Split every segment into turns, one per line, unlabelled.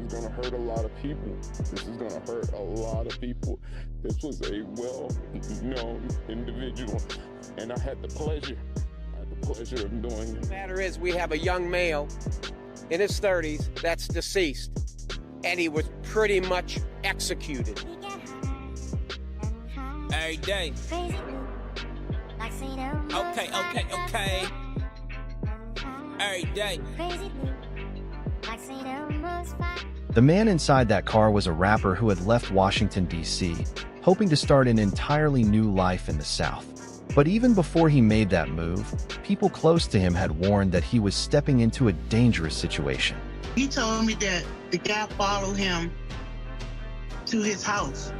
is gonna hurt a lot of people. This is gonna hurt a lot of people. This was a well-known individual, and I had the pleasure of doing it.
The matter is, we have a young male in his 30s that's deceased, and he was pretty much executed.
Every day. Okay. Every day.
The man inside that car was a rapper who had left Washington, D.C., hoping to start an entirely new life in the South. But even before he made that move, people close to him had warned that he was stepping into a dangerous situation.
He told me that the guy followed him to his house.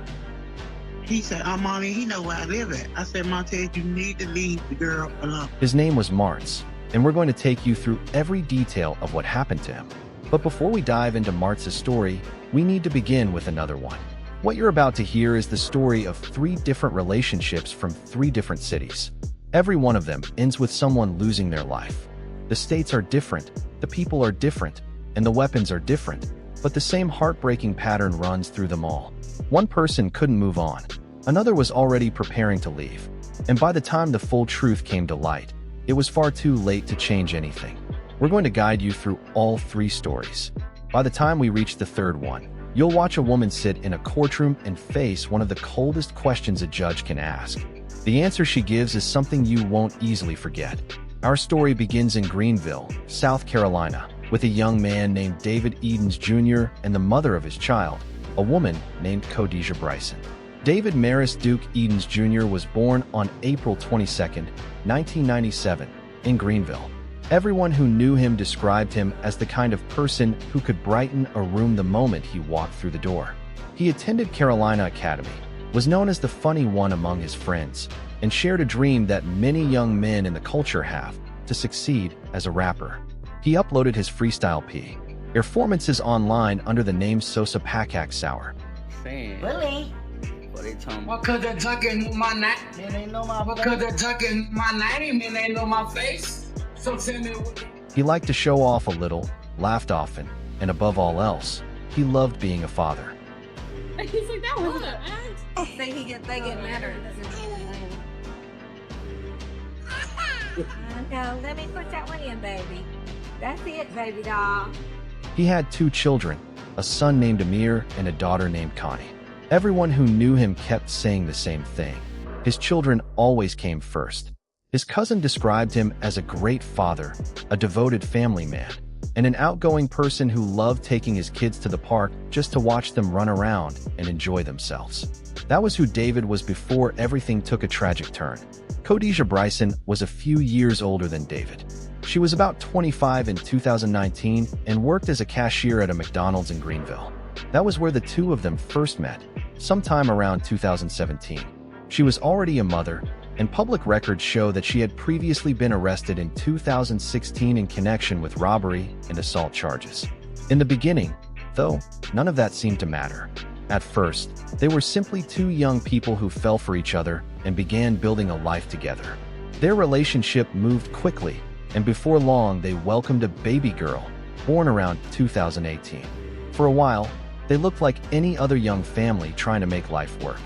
He said, Mommy, he know where I live at. I said, Montez, you need to leave the girl alone.
His name was Martz, and we're going to take you through every detail of what happened to him. But before we dive into Martz's story, we need to begin with another one. What you're about to hear is the story of 3 different relationships from 3 different cities. Every one of them ends with someone losing their life. The states are different, the people are different, and the weapons are different, but the same heartbreaking pattern runs through them all. One person couldn't move on. Another was already preparing to leave. And by the time the full truth came to light, it was far too late to change anything. We're going to guide you through all 3 stories. By the time we reach the 3rd one, you'll watch a woman sit in a courtroom and face one of the coldest questions a judge can ask. The answer she gives is something you won't easily forget. Our story begins in Greenville, South Carolina, with a young man named David Edens Jr. and the mother of his child, a woman named Khadijah Bryson. David Maris Duke Edens Jr. was born on April 22, 1997, in Greenville. Everyone who knew him described him as the kind of person who could brighten a room the moment he walked through the door. He attended Carolina Academy, was known as the funny one among his friends, and shared a dream that many young men in the culture have, to succeed as a rapper. He uploaded his freestyle performances online under the name Sosa Pakak Sour.
Really?
What they talking about?
What could the junkie know my name? They know my what could the junkie my name and they know my face? So tell me what.
He liked to show off a little, laughed often, and above all else, he loved being a father.
He's like, that was an act.
They get madder. No, let me put that one in, baby. That's it, baby doll.
He had 2 children, a son named Amir and a daughter named Connie. Everyone who knew him kept saying the same thing. His children always came first. His cousin described him as a great father, a devoted family man, and an outgoing person who loved taking his kids to the park just to watch them run around and enjoy themselves. That was who David was before everything took a tragic turn. Khadijah Bryson was a few years older than David. She was about 25 in 2019 and worked as a cashier at a McDonald's in Greenville. That was where the 2 of them first met, sometime around 2017. She was already a mother, and public records show that she had previously been arrested in 2016 in connection with robbery and assault charges. In the beginning, though, none of that seemed to matter. At first, they were simply 2 young people who fell for each other and began building a life together. Their relationship moved quickly, and before long they welcomed a baby girl, born around 2018. For a while, they looked like any other young family trying to make life work.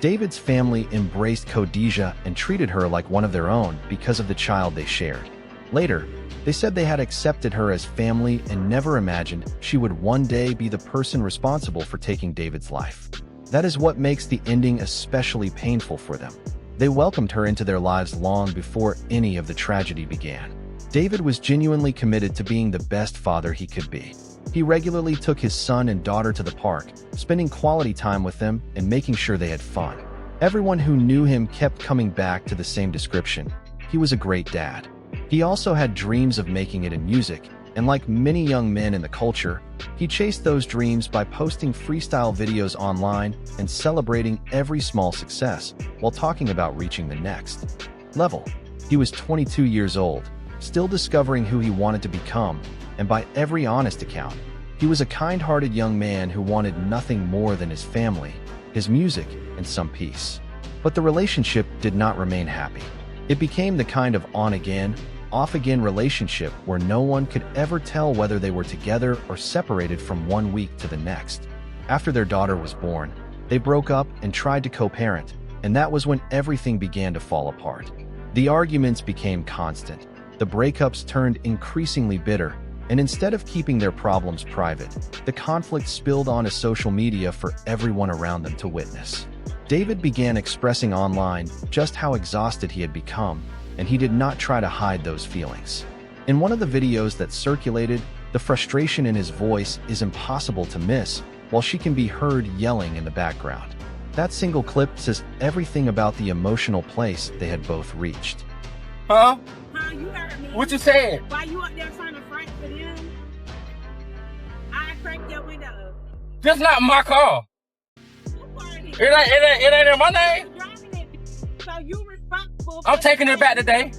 David's family embraced Khadijah and treated her like one of their own because of the child they shared. Later, they said they had accepted her as family and never imagined she would one day be the person responsible for taking David's life. That is what makes the ending especially painful for them. They welcomed her into their lives long before any of the tragedy began. David was genuinely committed to being the best father he could be. He regularly took his son and daughter to the park, spending quality time with them and making sure they had fun. Everyone who knew him kept coming back to the same description. He was a great dad. He also had dreams of making it in music, and like many young men in the culture, he chased those dreams by posting freestyle videos online and celebrating every small success while talking about reaching the next level. He was 22 years old, still discovering who he wanted to become, and by every honest account, he was a kind-hearted young man who wanted nothing more than his family, his music, and some peace. But the relationship did not remain happy. It became the kind of on-again, off-again relationship where no one could ever tell whether they were together or separated from one week to the next. After their daughter was born, they broke up and tried to co-parent, and that was when everything began to fall apart. The arguments became constant. The breakups turned increasingly bitter, and instead of keeping their problems private, the conflict spilled onto social media for everyone around them to witness. David began expressing online just how exhausted he had become, and he did not try to hide those feelings. In one of the videos that circulated, the frustration in his voice is impossible to miss, while she can be heard yelling in the background. That single clip says everything about the emotional place they had both reached.
Huh?
Huh, you heard me.
What you saying?
Why you up there trying to front for them? I cracked your window.
That's not my car. It ain't in my name.
Driving it. So you responsible.
I'm taking it back today.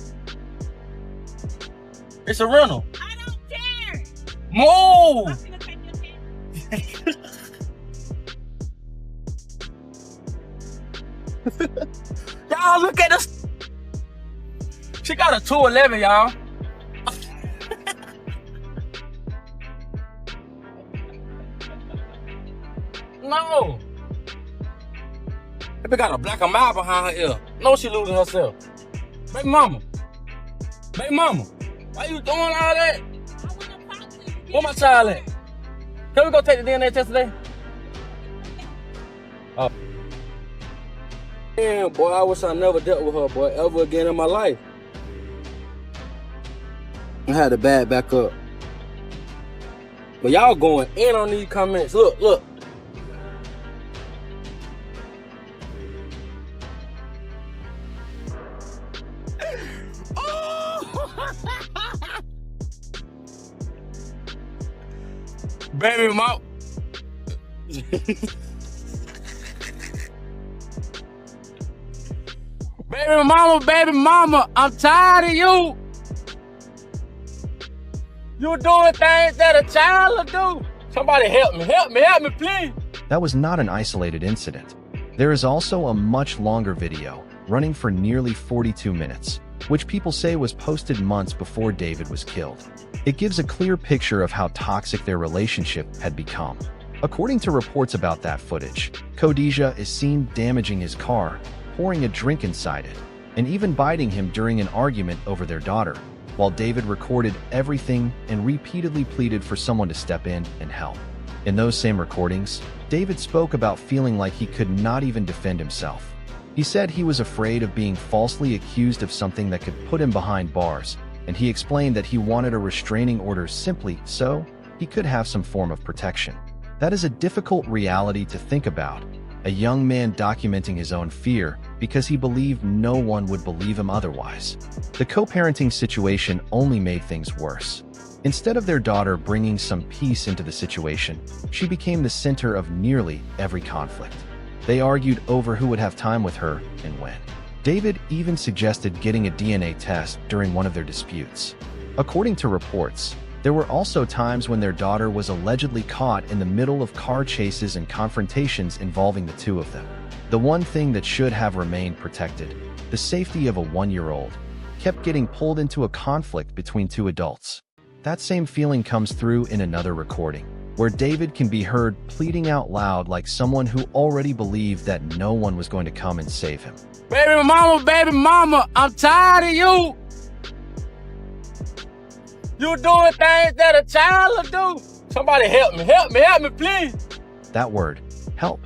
It's a rental.
I don't care.
Move.
I'm gonna take your chance.
Y'all look at this. She got a 211, y'all. No. That bitch got a black and mild behind her ear. No, she losing herself. Baby mama. Baby mama. Why you doing all that?
I wanna talk to you.
Where my child at? Can we go take the DNA test today? Oh. Damn, boy, I wish I never dealt with her, boy, ever again in my life. I had to bag back up. But y'all going in on these comments. Look, look. Baby mama. Baby mama, I'm tired of you. You doing things that a child will do. Somebody help me, please.
That was not an isolated incident. There is also a much longer video, running for nearly 42 minutes, which people say was posted months before David was killed. It gives a clear picture of how toxic their relationship had become. According to reports about that footage, Khadijah is seen damaging his car, pouring a drink inside it, and even biting him during an argument over their daughter, while David recorded everything and repeatedly pleaded for someone to step in and help. In those same recordings, David spoke about feeling like he could not even defend himself. He said he was afraid of being falsely accused of something that could put him behind bars, and he explained that he wanted a restraining order simply so he could have some form of protection. That is a difficult reality to think about, a young man documenting his own fear because he believed no one would believe him otherwise. The co-parenting situation only made things worse. Instead of their daughter bringing some peace into the situation, she became the center of nearly every conflict. They argued over who would have time with her and when. David even suggested getting a DNA test during one of their disputes. According to reports, there were also times when their daughter was allegedly caught in the middle of car chases and confrontations involving the two of them. The one thing that should have remained protected, the safety of a 1-year-old, kept getting pulled into a conflict between two adults. That same feeling comes through in another recording, where David can be heard pleading out loud like someone who already believed that no one was going to come and save him.
Baby mama, I'm tired of you. You doing things that a child will do. Somebody help me, please.
That word, help,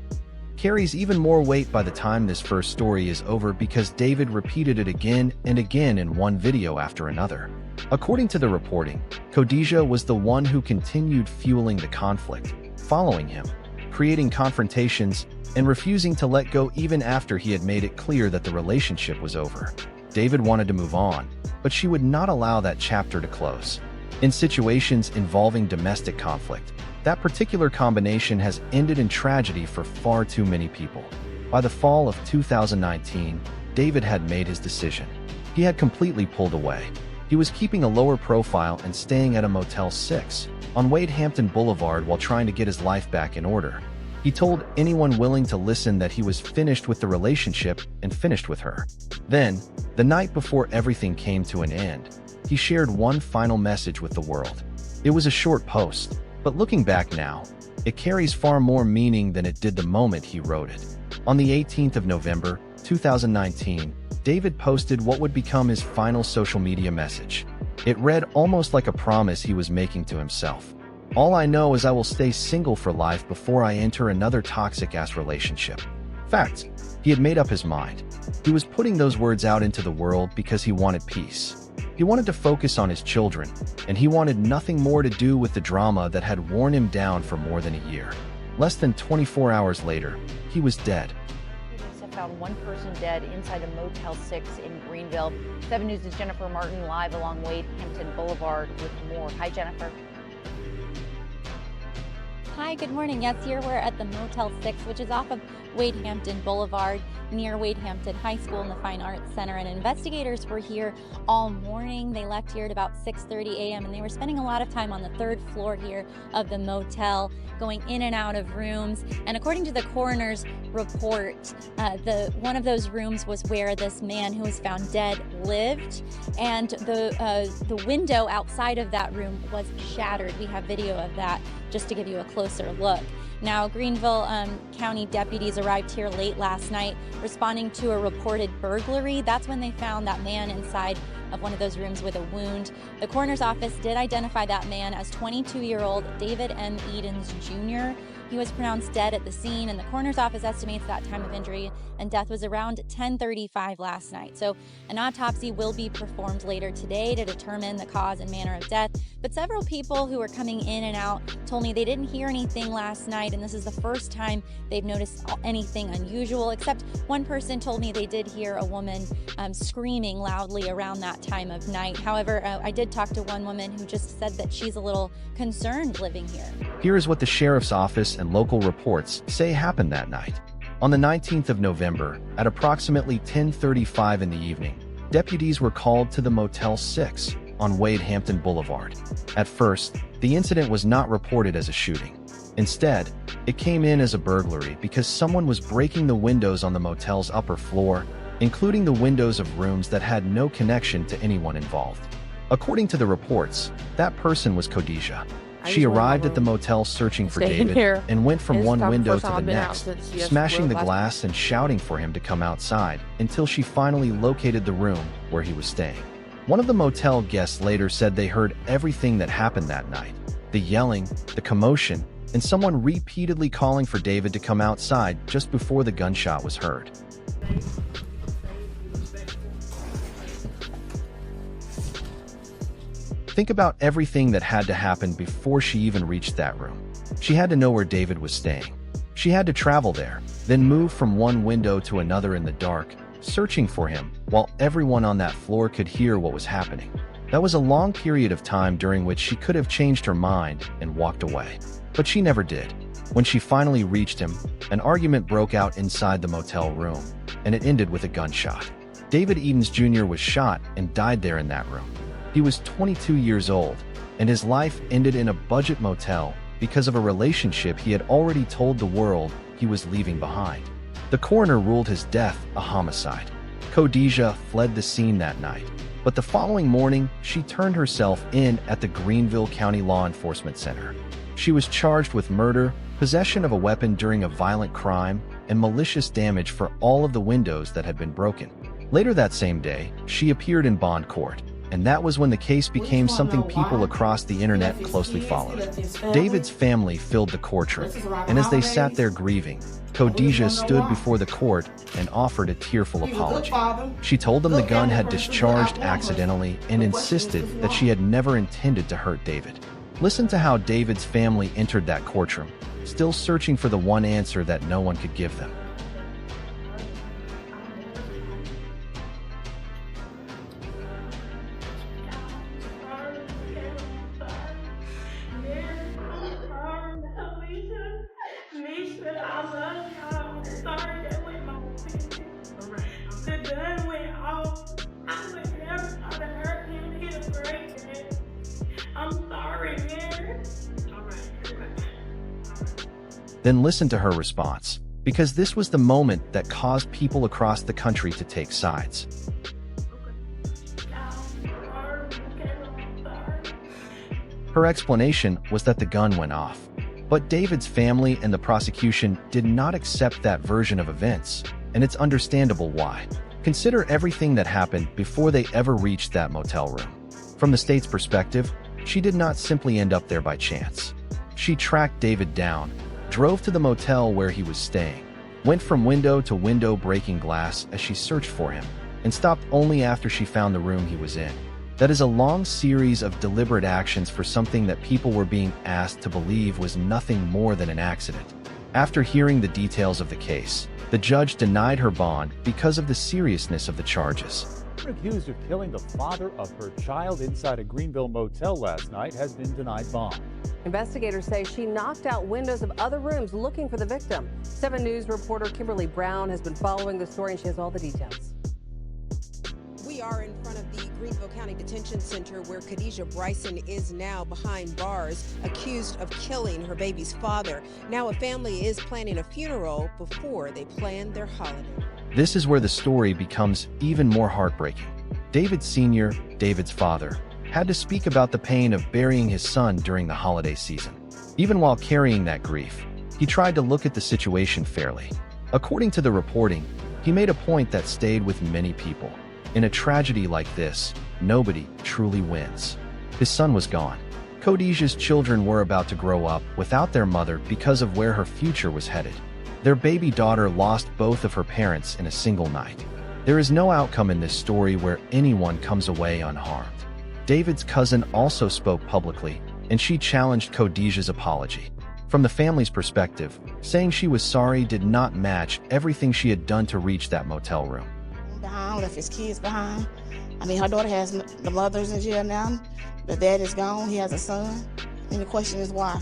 carries even more weight by the time this first story is over because David repeated it again and again in one video after another. According to the reporting, Khadijah was the one who continued fueling the conflict, following him, creating confrontations, and refusing to let go even after he had made it clear that the relationship was over. David wanted to move on, but she would not allow that chapter to close. In situations involving domestic conflict, that particular combination has ended in tragedy for far too many people. By the fall of 2019, David had made his decision. He had completely pulled away. He was keeping a lower profile and staying at a Motel 6 on Wade Hampton Boulevard while trying to get his life back in order. He told anyone willing to listen that he was finished with the relationship and finished with her. Then, the night before everything came to an end, he he shared one final message with the world. It was a short post, but looking back now, it carries far more meaning than it did the moment he wrote it. On the 18th of November, 2019, David posted what would become his final social media message. It read almost like a promise he was making to himself. "All I know is I will stay single for life before I enter another toxic-ass relationship." Fact, he had made up his mind. He was putting those words out into the world because he wanted peace. He wanted to focus on his children, and he wanted nothing more to do with the drama that had worn him down for more than a year. Less than 24 hours later, he was dead.
Police have found one person dead inside a Motel 6 in Greenville. 7 News' Jennifer Martin live along Wade Hampton Boulevard with more. Hi, Jennifer.
Hi, good morning. Yes, here we're at the Motel 6, which is off of Wade Hampton Boulevard near Wade Hampton High School and the Fine Arts Center. And investigators were here all morning. They left here at about 6:30 a.m. and they were spending a lot of time on the 3rd floor here of the motel, going in and out of rooms. And according to the coroner's report, one of those rooms was where this man who was found dead lived, and the window outside of that room was shattered. We have video of that just to give you a closer look. Now, Greenville County deputies arrived here late last night responding to a reported burglary. That's when they found that man inside of one of those rooms with a wound. The coroner's office did identify that man as 22-year-old David M. Edens Jr. He was pronounced dead at the scene, and the coroner's office estimates that time of injury and death was around 10:35 last night. So an autopsy will be performed later today to determine the cause and manner of death. But several people who were coming in and out told me they didn't hear anything last night, and this is the first time they've noticed anything unusual, except one person told me they did hear a woman screaming loudly around that time of night. However, I did talk to one woman who just said that she's a little concerned living here.
Here is what the sheriff's office and local reports say happened that night. On the 19th of November, at approximately 10:35 in the evening, deputies were called to the Motel 6 on Wade Hampton Boulevard. At first, the incident was not reported as a shooting. Instead, it came in as a burglary because someone was breaking the windows on the motel's upper floor, including the windows of rooms that had no connection to anyone involved. According to the reports, that person was Khadijah. She arrived at the motel searching for David and went from one window to the next, smashing the glass and shouting for him to come outside until she finally located the room where he was staying. One of the motel guests later said they heard everything that happened that night: the yelling, the commotion, and someone repeatedly calling for David to come outside just before the gunshot was heard. Think about everything that had to happen before she even reached that room. She had to know where David was staying. She had to travel there, then move from one window to another in the dark, searching for him, while everyone on that floor could hear what was happening. That was a long period of time during which she could have changed her mind and walked away. But she never did. When she finally reached him, an argument broke out inside the motel room, and it ended with a gunshot. David Edens Jr. was shot and died there in that room. He was 22 years old, and his life ended in a budget motel because of a relationship he had already told the world he was leaving behind. The coroner ruled his death a homicide. Khadijah fled the scene that night, but the following morning, she turned herself in at the Greenville County Law Enforcement Center. She was charged with murder, possession of a weapon during a violent crime, and malicious damage for all of the windows that had been broken. Later that same day, she appeared in bond court, and that was when the case became something people across the internet closely followed. David's family filled the courtroom, and as they sat there grieving, Khadijah stood before the court and offered a tearful apology. She told them the gun had discharged accidentally and insisted that she had never intended to hurt David. Listen to how David's family entered that courtroom, still searching for the one answer that no one could give them. Then listen to her response, because this was the moment that caused people across the country to take sides. Her explanation was that the gun went off. But David's family and the prosecution did not accept that version of events, and it's understandable why. Consider everything that happened before they ever reached that motel room. From the state's perspective, she did not simply end up there by chance. She tracked David down, drove to the motel where he was staying, went from window to window breaking glass as she searched for him, and stopped only after she found the room he was in. That is a long series of deliberate actions for something that people were being asked to believe was nothing more than an accident. After hearing the details of the case, the judge denied her bond because of the seriousness of the charges.
Accused of killing the father of her child inside a Greenville motel last night has been denied bond.
Investigators say she knocked out windows of other rooms looking for the victim. 7 News reporter Kimberly Brown has been following the story, and she has all the details.
We are in front of the Greenville County Detention Center where Khadijah Bryson is now behind bars, accused of killing her baby's father. Now a family is planning a funeral before they plan their holiday.
This is where the story becomes even more heartbreaking. David Sr., David's father, had to speak about the pain of burying his son during the holiday season. Even while carrying that grief, he tried to look at the situation fairly. According to the reporting, he made a point that stayed with many people. In a tragedy like this, nobody truly wins. His son was gone. Khadijah's children were about to grow up without their mother because of where her future was headed. Their baby daughter lost both of her parents in a single night. There is no outcome in this story where anyone comes away unharmed. David's cousin also spoke publicly, and she challenged Khadijah's apology. From the family's perspective, saying she was sorry did not match everything she had done to reach that motel room.
Behind, left his kids behind. I mean, her daughter has the mother's in jail now. The dad is gone. He has a son. And the question is why?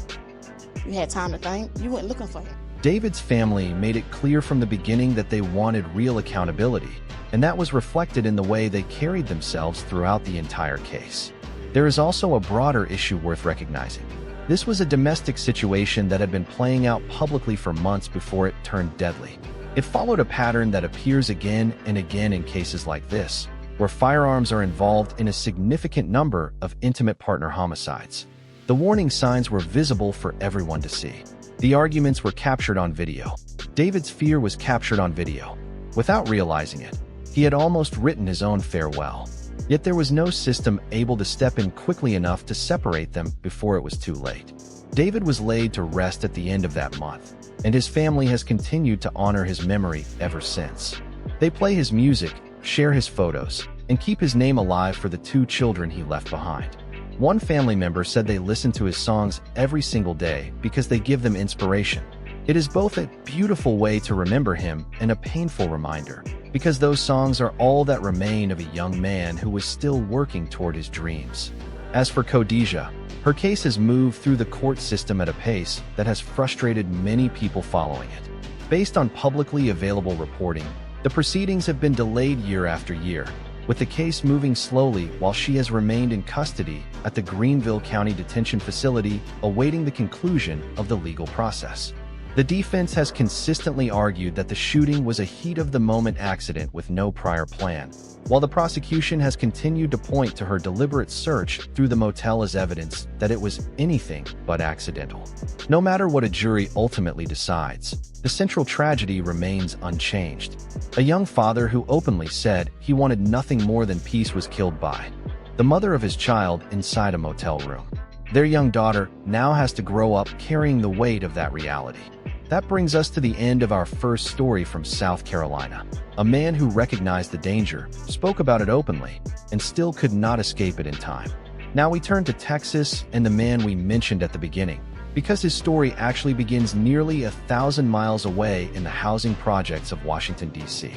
You had time to think. You weren't looking for him.
David's family made it clear from the beginning that they wanted real accountability, and that was reflected in the way they carried themselves throughout the entire case. There is also a broader issue worth recognizing. This was a domestic situation that had been playing out publicly for months before it turned deadly. It followed a pattern that appears again and again in cases like this, where firearms are involved in a significant number of intimate partner homicides. The warning signs were visible for everyone to see. The arguments were captured on video. David's fear was captured on video. Without realizing it, he had almost written his own farewell. Yet there was no system able to step in quickly enough to separate them before it was too late. David was laid to rest at the end of that month, and his family has continued to honor his memory ever since. They play his music, share his photos, and keep his name alive for the 2 children he left behind. One family member said they listen to his songs every single day because they give them inspiration. It is both a beautiful way to remember him and a painful reminder, because those songs are all that remain of a young man who was still working toward his dreams. As for Khadijah, her case has moved through the court system at a pace that has frustrated many people following it. Based on publicly available reporting, the proceedings have been delayed year after year, with the case moving slowly while she has remained in custody at the Greenville County Detention Facility awaiting the conclusion of the legal process. The defense has consistently argued that the shooting was a heat-of-the-moment accident with no prior plan, while the prosecution has continued to point to her deliberate search through the motel as evidence that it was anything but accidental. No matter what a jury ultimately decides, the central tragedy remains unchanged. A young father who openly said he wanted nothing more than peace was killed by the mother of his child inside a motel room. Their young daughter now has to grow up carrying the weight of that reality. That brings us to the end of our first story from South Carolina. A man who recognized the danger, spoke about it openly, and still could not escape it in time. Now we turn to Texas and the man we mentioned at the beginning, because his story actually begins nearly 1,000 miles away in the housing projects of Washington, D.C.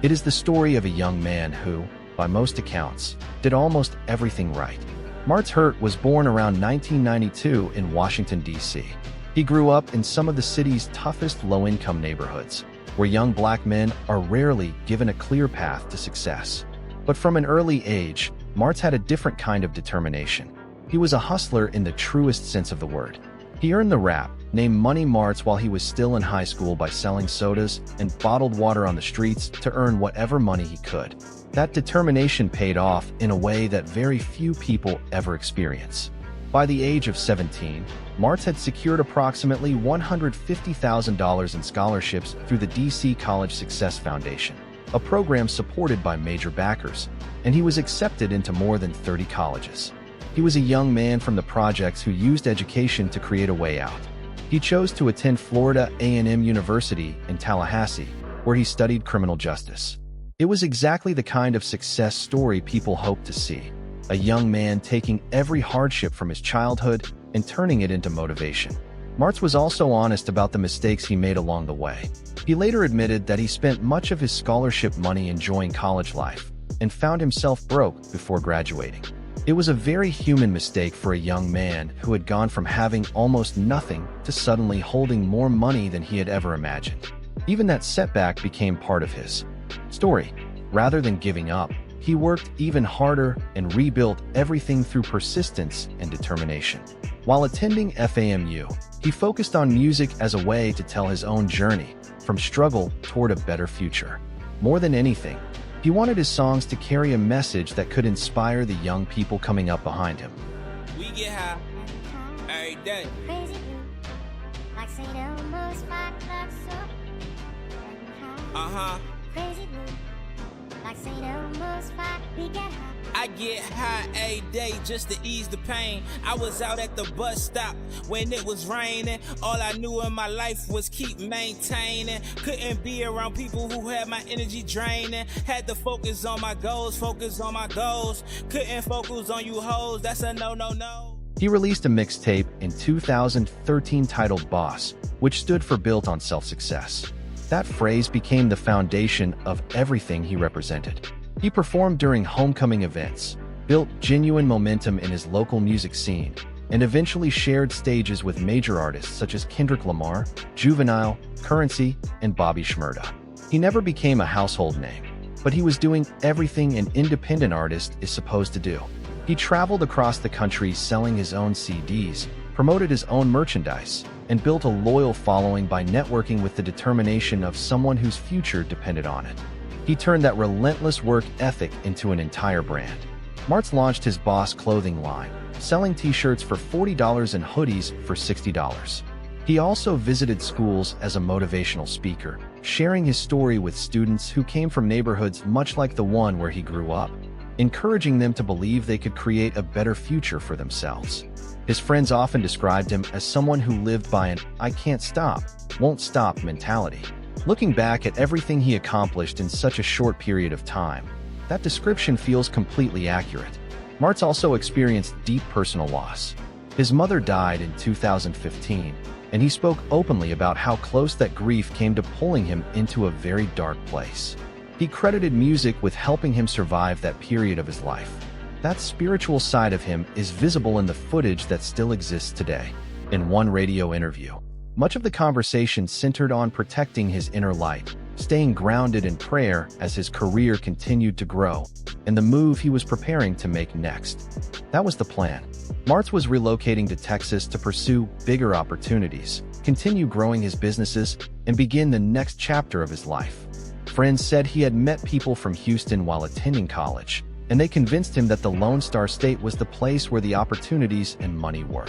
It is the story of a young man who, by most accounts, did almost everything right. Martz Hurt was born around 1992 in Washington, D.C. He grew up in some of the city's toughest low-income neighborhoods, where young black men are rarely given a clear path to success. But from an early age, Martz had a different kind of determination. He was a hustler in the truest sense of the word. He earned the rap, named Money Martz, while he was still in high school by selling sodas and bottled water on the streets to earn whatever money he could. That determination paid off in a way that very few people ever experience. By the age of 17, Martz had secured approximately $150,000 in scholarships through the DC College Success Foundation, a program supported by major backers, and he was accepted into more than 30 colleges. He was a young man from the projects who used education to create a way out. He chose to attend Florida A&M University in Tallahassee, where he studied criminal justice. It was exactly the kind of success story people hoped to see. A young man taking every hardship from his childhood and turning it into motivation. Martz was also honest about the mistakes he made along the way. He later admitted that he spent much of his scholarship money enjoying college life and found himself broke before graduating. It was a very human mistake for a young man who had gone from having almost nothing to suddenly holding more money than he had ever imagined. Even that setback became part of his story. Rather than giving up, he worked even harder and rebuilt everything through persistence and determination. While attending FAMU, he focused on music as a way to tell his own journey from struggle toward a better future. More than anything, he wanted his songs to carry a message that could inspire the young people coming up behind him.
We get high every day. I get high every day just to ease the pain. I was out at the bus stop when it was raining. All I knew in my life was keep maintaining. Couldn't be around people who had my energy draining. Had to focus on my goals, Couldn't focus on you hoes, that's a no.
He released a mixtape in 2013 titled Boss, which stood for Built on Self-Success. That phrase became the foundation of everything he represented. He performed during homecoming events, built genuine momentum in his local music scene, and eventually shared stages with major artists such as Kendrick Lamar, Juvenile, Currency, and Bobby Shmurda. He never became a household name, but he was doing everything an independent artist is supposed to do. He traveled across the country selling his own CDs, promoted his own merchandise, and built a loyal following by networking with the determination of someone whose future depended on it. He turned that relentless work ethic into an entire brand. Martz launched his Boss clothing line, selling t-shirts for $40 and hoodies for $60. He also visited schools as a motivational speaker, sharing his story with students who came from neighborhoods much like the one where he grew up, encouraging them to believe they could create a better future for themselves. His friends often described him as someone who lived by an "I can't stop, won't stop" mentality. Looking back at everything he accomplished in such a short period of time, that description feels completely accurate. Martz also experienced deep personal loss. His mother died in 2015, and he spoke openly about how close that grief came to pulling him into a very dark place. He credited music with helping him survive that period of his life. That spiritual side of him is visible in the footage that still exists today. In one radio interview, much of the conversation centered on protecting his inner light, staying grounded in prayer as his career continued to grow, and the move he was preparing to make next. That was the plan. Martz was relocating to Texas to pursue bigger opportunities, continue growing his businesses, and begin the next chapter of his life. Friends said he had met people from Houston while attending college, and they convinced him that the Lone Star State was the place where the opportunities and money were.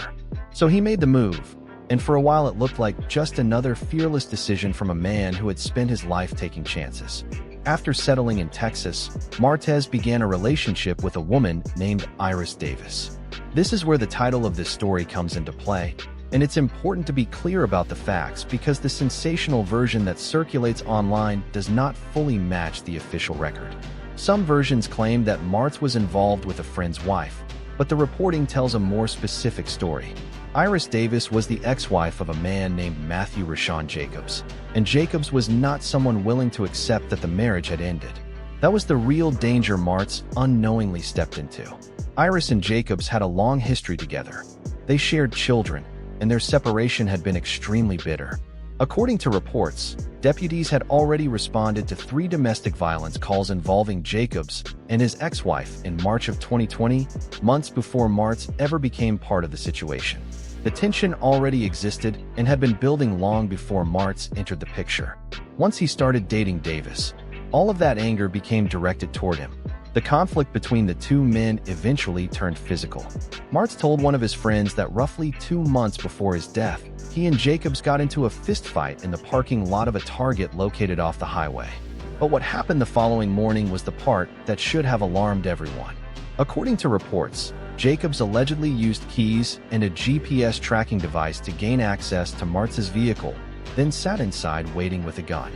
So he made the move, and for a while it looked like just another fearless decision from a man who had spent his life taking chances. After settling in Texas, Martz began a relationship with a woman named Iris Davis. This is where the title of this story comes into play, and it's important to be clear about the facts because the sensational version that circulates online does not fully match the official record. Some versions claim that Martz was involved with a friend's wife, but the reporting tells a more specific story. Iris Davis was the ex-wife of a man named Matthew Rashawn Jacobs, and Jacobs was not someone willing to accept that the marriage had ended. That was the real danger Martz unknowingly stepped into. Iris and Jacobs had a long history together. They shared children, and their separation had been extremely bitter. According to reports, deputies had already responded to 3 domestic violence calls involving Jacobs and his ex-wife in March of 2020, months before Martz ever became part of the situation. The tension already existed and had been building long before Martz entered the picture. Once he started dating Davis, all of that anger became directed toward him. The conflict between the two men eventually turned physical. Martz told one of his friends that roughly 2 months before his death, he and Jacobs got into a fistfight in the parking lot of a Target located off the highway. But what happened the following morning was the part that should have alarmed everyone. According to reports, Jacobs allegedly used keys and a GPS tracking device to gain access to Martz's vehicle, then sat inside waiting with a gun.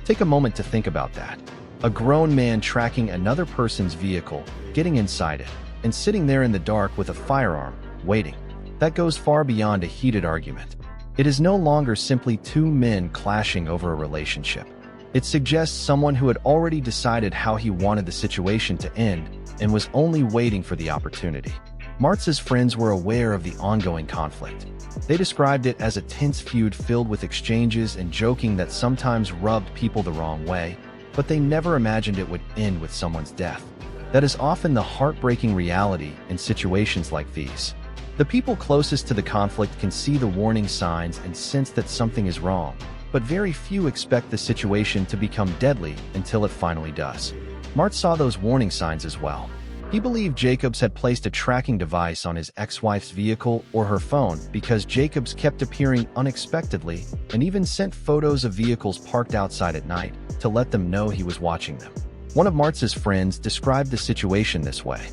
Take a moment to think about that. A grown man tracking another person's vehicle, getting inside it, and sitting there in the dark with a firearm, waiting. That goes far beyond a heated argument. It is no longer simply two men clashing over a relationship. It suggests someone who had already decided how he wanted the situation to end and was only waiting for the opportunity. Martz's friends were aware of the ongoing conflict. They described it as a tense feud filled with exchanges and joking that sometimes rubbed people the wrong way, but they never imagined it would end with someone's death. That is often the heartbreaking reality in situations like these. The people closest to the conflict can see the warning signs and sense that something is wrong, but very few expect the situation to become deadly until it finally does. Martz saw those warning signs as well. He believed Jacobs had placed a tracking device on his ex-wife's vehicle or her phone because Jacobs kept appearing unexpectedly and even sent photos of vehicles parked outside at night to let them know he was watching them. One of Martz's friends described the situation this way.